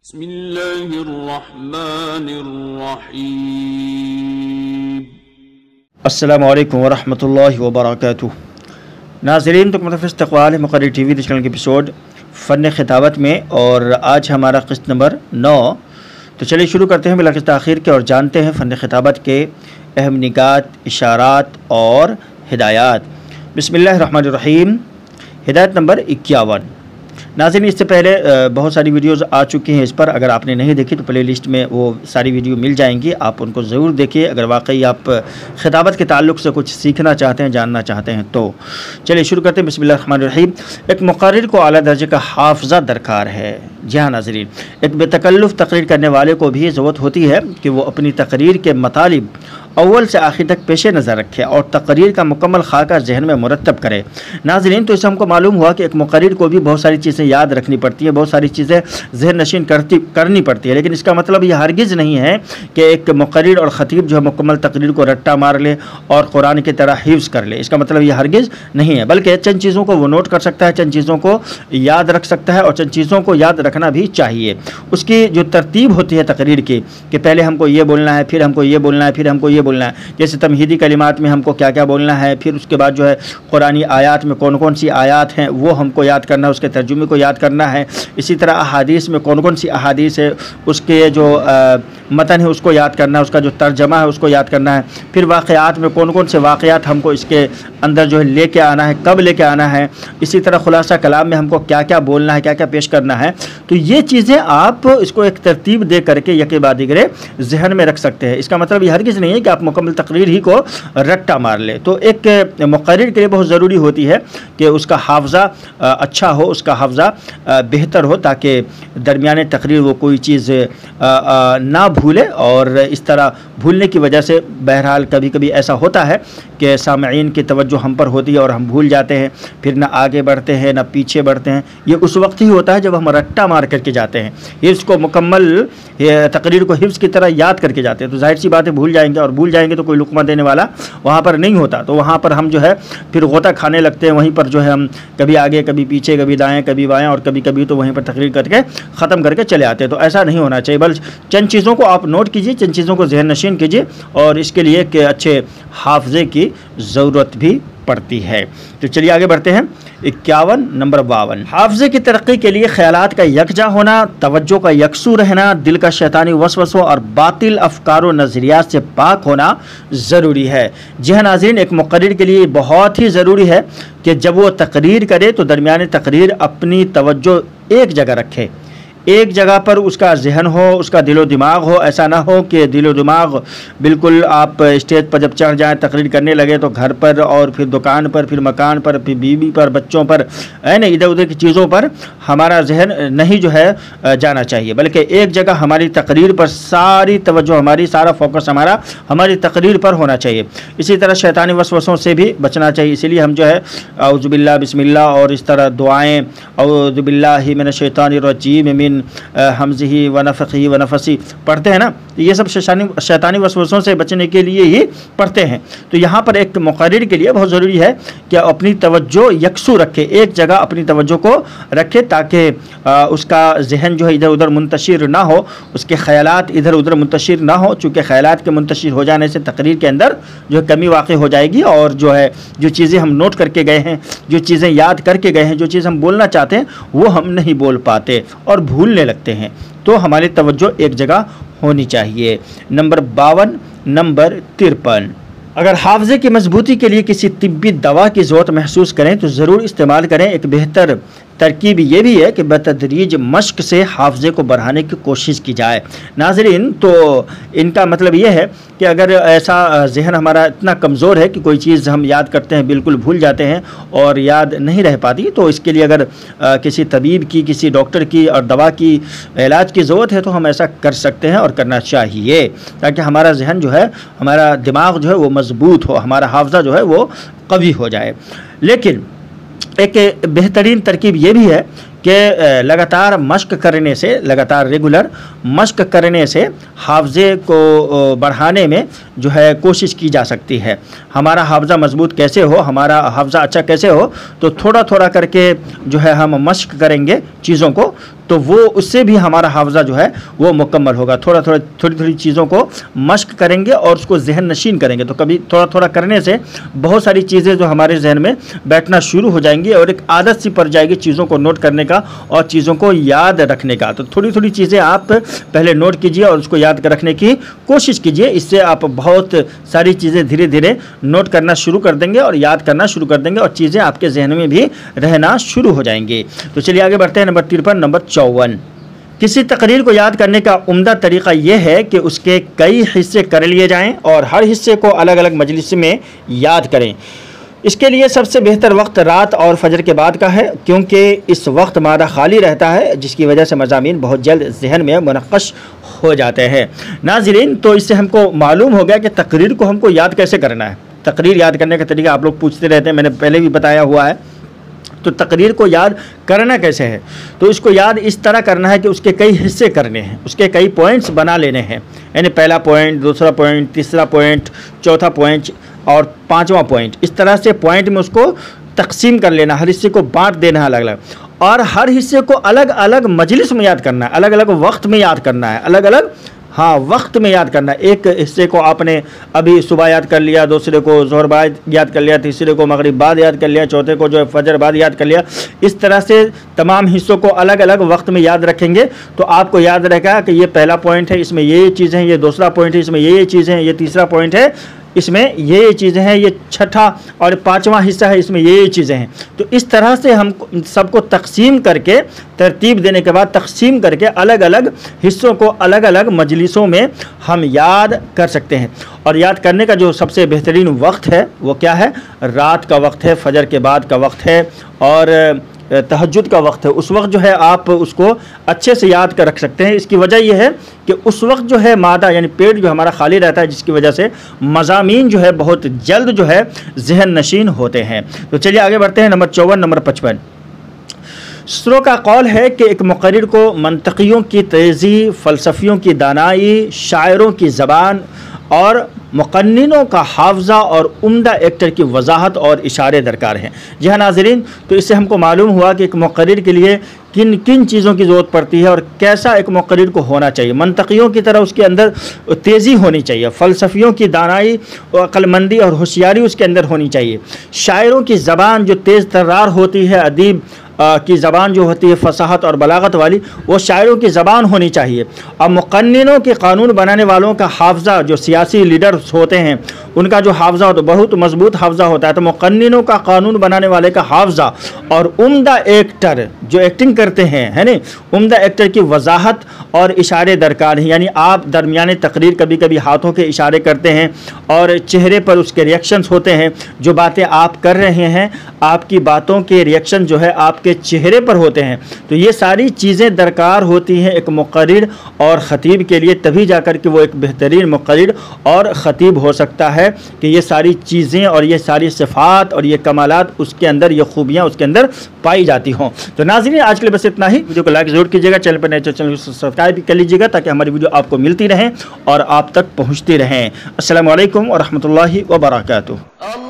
बिस्मिल्लाहिर्रहमानिर्रहीम। अस्सलामुअलैकुम वरहमतुल्लाहि वबरकातुहू। नाज़रीन, तो मुतफ़िस तक़वाल मुक़र्रिर टीवी चैनल के एपिसोड फ़न ख़िताबत में, और आज हमारा क़िस्त नंबर 9। तो चलिए शुरू करते हैं बिला क़िस्त आखिर के और जानते हैं फ़न ख़िताबत के अहम निकात, इशारात और हिदायत। बिस्मिल्लाहिर्रहमानिर्रहीम। हिदायत नंबर 51। नाज़रीन, इससे पहले बहुत सारी वीडियोज़ आ चुकी हैं इस पर। अगर आपने नहीं देखी तो प्ले लिस्ट में वो सारी वीडियो मिल जाएंगी, आप उनको ज़रूर देखिए अगर वाकई आप ख़िताबत के ताल्लुक़ से कुछ सीखना चाहते हैं, जानना चाहते हैं। तो चलिए शुरू करते हैं। बिस्मिल्लाहिर्रहमानिर्रहीम। एक मुक़र्रिर को आला दर्जे का हाफ़ज़ा दरकार है। जी हाँ नाज़रीन, एक बेतकल्लुफ़ तकरीर करने वाले को भी ज़रूरत होती है कि वो अपनी तकरीर के मतालिब अव्वल से आखिर तक पेश नज़र रखे और तकरीर का मुकम्मल खाका जहन में मुरतब करे। नाज़रीन, तो इससे हमको मालूम हुआ कि एक मुक़र्रिर को भी बहुत सारी चीज़ें याद रखनी पड़ती हैं, बहुत सारी चीज़ें जहन नशीन करनी पड़ती है। लेकिन इसका मतलब यह हरगिज़ नहीं है कि एक मुक़र्रिर और ख़तीब जो है मुकम्मल तकरीर को रट्टा मार ले और कुरान की तरह हिफ्ज़ कर ले। इसका मतलब यह हरगिज़ नहीं है, बल्कि चंद चीज़ों को वो नोट कर सकता है, चंद चीज़ों को याद रख सकता है और चंद चीज़ों को याद रखना भी चाहिए। उसकी जो तरतीब होती है तकरीर की कि पहले हमको ये बोलना है, फिर हमको ये बोलना है, फिर हमको ये बोलना है। जैसे तमहीदी कलिमात में हमको क्या क्या बोलना है, फिर उसके बाद जो है कुरानी आयात में कौन कौन सी आयात हैं वो हमको याद करना है, उसके तर्जुमे को याद करना है। इसी तरह अहादीस में कौन कौन सी अहादीस है, उसके जो मतन है उसको याद करना है, उसका जो तर्जमा है उसको याद करना है। फिर वाक़यात में कौन कौन से वाक़यात हमको इसके अंदर जो है लेके आना है, कब लेके आना है। इसी तरह खुलासा कलाम में हमको क्या क्या बोलना है, क्या क्या पेश करना है। तो ये चीज़ें आप इसको एक तरतीब दे करके यके बाद दिगरे जहन में रख सकते हैं। इसका मतलब ये हरगिज़ नहीं है कि आप मुकम्मल तकरीर ही को रट्टा मार ले। तो एक मुक़र्रिर के लिए बहुत ज़रूरी होती है कि उसका हाफ़ज़ा अच्छा हो, उसका हाफ़ज़ा बेहतर हो, ताकि दरमियाने तकरीर वो कोई चीज़ ना भूले। और इस तरह भूलने की वजह से बहरहाल कभी कभी ऐसा होता है कि सामईन की तवज्जो हम पर होती है और हम भूल जाते हैं, फिर ना आगे बढ़ते हैं ना पीछे बढ़ते हैं। ये उस वक्त ही होता है जब हम रट्टा मार करके जाते हैं, हिफ्ज़ को मुकम्मल तकरीर को हिफ्ज़ की तरह याद करके जाते हैं। तो जाहिर सी बात है भूल जाएंगे, और भूल जाएंगे तो कोई लुक़मा देने वाला वहाँ पर नहीं होता। तो वहाँ पर हम जो है फिर गोता खाने लगते हैं, वहीं पर जो है हम कभी आगे कभी पीछे, कभी दाएँ कभी बाएँ, और कभी कभी तो वहीं पर तकरीर करके ख़त्म करके चले आते हैं। तो ऐसा नहीं होना चाहिए, बल्कि चंद चीज़ों को आप नोट कीजिए, चंद चीज़ों को जहन नशीन कीजिए, और इसके लिए एक अच्छे हाफ़ज़े की ज़रूरत भी पड़ती है। तो चलिए आगे बढ़ते हैं। 51 नंबर 52। हाफ़ज़े की तरक्की के लिए ख़यालात का यकजा होना, तवज्जो का यकसू रहना, दिल का शैतानी वसवसों और बातिल अफ़कार व नज़रियात से पाक होना ज़रूरी है। जी हाँ नाज़रीन, एक मुक़र्रिर के लिए बहुत ही ज़रूरी है कि जब वो तकरीर करे तो दरमियानी तकरीर अपनी तवज्जो एक जगह रखे, एक जगह पर उसका जहन हो, उसका दिलो दिमाग हो। ऐसा ना हो कि दिलो दिमाग बिल्कुल आप स्टेज पर जब चढ़ जाएं, तकरीर करने लगे तो घर पर और फिर दुकान पर, फिर मकान पर, फिर बीवी पर, बच्चों पर, है ना, इधर उधर की चीज़ों पर हमारा जहन नहीं जो है जाना चाहिए, बल्कि एक जगह हमारी तकरीर पर सारी तवज्जो हमारी, सारा फोकस हमारी तकरीर पर होना चाहिए। इसी तरह शैतानी वसवसों से भी बचना चाहिए। इसीलिए हम जो है औज़ु बिल्लाह बिस्मिल्लाह और इस तरह दुआएँ औज़ु बिल्लाहि मिनश शैतानिर रजीम मिन हमज़िही व नफ़ख़िही व नफ़सी पढ़ते हैं ना। तो ये सब शैतानी वसवसों से बचने के लिए ही पढ़ते हैं। तो यहाँ पर एक मुक़र्रिर के लिए बहुत ज़रूरी है कि अपनी तवज्जो यकसू रखे, एक जगह अपनी तवज्जो को रखे, ताकि उसका जहन जो है इधर उधर मुंतशिर ना हो, उसके ख़यालात इधर उधर मुंतशिर ना हो। चूँकि ख़यालात के मुंतशिर हो जाने से तकरीर के अंदर जो है कमी वाक़ई हो जाएगी, और जो है जो चीज़ें हम नोट करके गए हैं, जो चीज़ें याद करके गए हैं, जो चीज़ हम बोलना चाहते हैं वो हम नहीं बोल पाते और भूलने लगते हैं। तो हमारी तवज्जो एक जगह होनी चाहिए। नंबर 52। नंबर 53। अगर हाफ़ज़े की मजबूती के लिए किसी तिब्बी दवा की ज़रूरत महसूस करें तो ज़रूर इस्तेमाल करें। एक बेहतर तरकीब ये भी है कि बतदरीज मश्क से हाफ़ज़े को बढ़ाने की कोशिश की जाए। नाज़रीन, तो इनका मतलब ये है कि अगर ऐसा जहन हमारा इतना कमज़ोर है कि कोई चीज़ हम याद करते हैं बिल्कुल भूल जाते हैं और याद नहीं रह पाती, तो इसके लिए अगर किसी तबीब की, किसी डॉक्टर की और दवा की इलाज की ज़रूरत है तो हम ऐसा कर सकते हैं और करना चाहिए, ताकि हमारा जहन जो है, हमारा दिमाग जो है वो मज़बूत हो, हमारा हाफ़ज़ा जो है वो कवी हो जाए। लेकिन एक बेहतरीन तरकीब ये भी है कि लगातार मश्क करने से, लगातार रेगुलर मश्क करने से हाफ़ज़े को बढ़ाने में जो है कोशिश की जा सकती है। हमारा हाफ़ज़ा मज़बूत कैसे हो, हमारा हाफ़ज़ा अच्छा कैसे हो, तो थोड़ा थोड़ा करके जो है हम मश्क करेंगे चीज़ों को, तो वो उससे भी हमारा हाफजा जो है वो मुकम्मल होगा। थोड़ी थोड़ी चीज़ों को मश्क करेंगे और उसको जहन नशीन करेंगे, तो कभी थोड़ा थोड़ा करने से बहुत सारी चीज़ें जो हमारे जहन में बैठना शुरू हो जाएंगी और एक आदत सी पड़ जाएगी चीज़ों को नोट करने का और चीज़ों को याद रखने का। तो थोड़ी थोड़ी चीज़ें आप पहले नोट कीजिए और उसको याद कर रखने की कोशिश कीजिए। इससे आप बहुत सारी चीज़ें धीरे धीरे नोट करना शुरू कर देंगे और याद करना शुरू कर देंगे और चीज़ें आपके जहन में भी रहना शुरू हो जाएंगी। तो चलिए आगे बढ़ते हैं। Number 53, number 54। किसी तकरीर को याद करने का उम्दा तरीक़ा यह है कि उसके कई हिस्से कर लिए जाएं और हर हिस्से को अलग अलग मजलिस में याद करें। इसके लिए सबसे बेहतर वक्त रात और फजर के बाद का है, क्योंकि इस वक्त मादा खाली रहता है, जिसकी वजह से मज़ामीन बहुत जल्द जहन में मुनक़्क़श हो जाते हैं। नाज़रीन, तो इससे हमको मालूम हो गया कि तकरीर को हमको याद कैसे करना है। तकरीर याद करने का तरीका आप लोग पूछते रहते हैं, मैंने पहले भी बताया हुआ है। तो तकरीर को याद करना कैसे है, तो इसको याद इस तरह करना है कि उसके कई हिस्से करने हैं, उसके कई पॉइंट्स बना लेने हैं। यानी पहला पॉइंट, दूसरा पॉइंट, तीसरा पॉइंट, चौथा पॉइंट और पांचवा पॉइंट, इस तरह से पॉइंट में उसको तकसीम कर लेना, हर हिस्से को बांट देना है अलग अलग, और हर हिस्से को अलग अलग मजलिस में याद करना है, अलग अलग वक्त में याद करना है, अलग अलग वक्त में याद करना है। एक हिस्से को आपने अभी सुबह याद कर लिया, दूसरे को ज़ोहर बाद याद कर लिया, तीसरे को मगरिब बाद याद कर लिया, चौथे को जो है फजर बाद याद कर लिया। इस तरह से तमाम हिस्सों को अलग अलग वक्त में याद रखेंगे तो आपको याद रहेगा कि ये पहला पॉइंट है, इसमें ये चीज़ें हैं, ये दूसरा पॉइंट है, इसमें ये चीज़ें हैं, ये तीसरा पॉइंट है, इसमें ये चीज़ें हैं, ये छठा और पांचवा हिस्सा है, इसमें ये चीज़ें हैं। तो इस तरह से हम सबको तकसीम करके, तरतीब देने के बाद तकसीम करके अलग अलग हिस्सों को अलग अलग मजलिसों में हम याद कर सकते हैं। और याद करने का जो सबसे बेहतरीन वक्त है वो क्या है? रात का वक्त है, फजर के बाद का वक्त है और तहज्जुद का वक्त है। उस वक्त जो है आप उसको अच्छे से याद कर रख सकते हैं। इसकी वजह यह है कि उस वक्त जो है मादा यानी पेट जो हमारा खाली रहता है, जिसकी वजह से मज़ामीन जो है बहुत जल्द जो है जहन नशीन होते हैं। तो चलिए आगे बढ़ते हैं। Number 54, number 55। सूरों का कौल है कि एक मुक़र्रिर को मंतकियों की तेज़ी, फ़लसफ़ियों की दानाई, शायरों की ज़बान और मुक़न्निनों का हाफ़ज़ा और उम्दा एक्टर की वजाहत और इशारे दरकार हैं। जी हाँ नाज़रीन, तो इससे हमको मालूम हुआ कि एक मुक़र्रिर के लिए किन किन चीज़ों की ज़रूरत पड़ती है और कैसा एक मुक़र्रिर को होना चाहिए। मंतकियों की तरह उसके अंदर तेज़ी होनी चाहिए, फ़लसफ़ियों की दानाई और अक्लमंदी और होशियारी उसके अंदर होनी चाहिए, शायरों की ज़बान जो तेज़ तर्रार होती है, अदीब की ज़बान जो होती है फसाहत और बलागत वाली, वो शायरों की ज़बान होनी चाहिए। और मुक़न्निनों के कानून बनाने वालों का हाफ़ज़ा, जो सियासी लीडर्स होते हैं उनका जो हाफ़ज़ा होता है बहुत मजबूत हाफ़ज़ा होता है। तो मुक़न्निनों का कानून बनाने वाले का हाफ़ज़ा और उम्दा एक्टर जो एक्टिंग करते हैं, है ना, उम्दा एक्टर की वजाहत और इशारे दरकार हैं। यानी आप दरमियाने तकरीर कभी कभी हाथों के इशारे करते हैं और चेहरे पर उसके रिएक्शंस होते हैं। जो बातें आप कर रहे हैं, आपकी बातों के रिएक्शन जो है आपके चेहरे पर होते हैं। तो ये सारी चीज़ें दरकार होती हैं एक मुक़र्रिर और ख़तीब के लिए, तभी जाकर के वो एक बेहतरीन मुक़र्रिर और ख़तीब हो सकता है कि ये सारी चीज़ें और ये सारी सिफ़ात और ये कमालात उसके अंदर, ये खूबियाँ उसके अंदर पाई जाती हों। तो नाज़रीन, आज के लिए बस इतना ही। वीडियो को लाइक ज़रूर कीजिएगा, चैनल पर नए चैनल को सब्सक्राइब भी कर लीजिएगा ताकि हमारी वीडियो आपको मिलती रहें और आप तक पहुँचती रहें। अस्सलामु अलैकुम व रहमतुल्लाहि व बरकातुहू।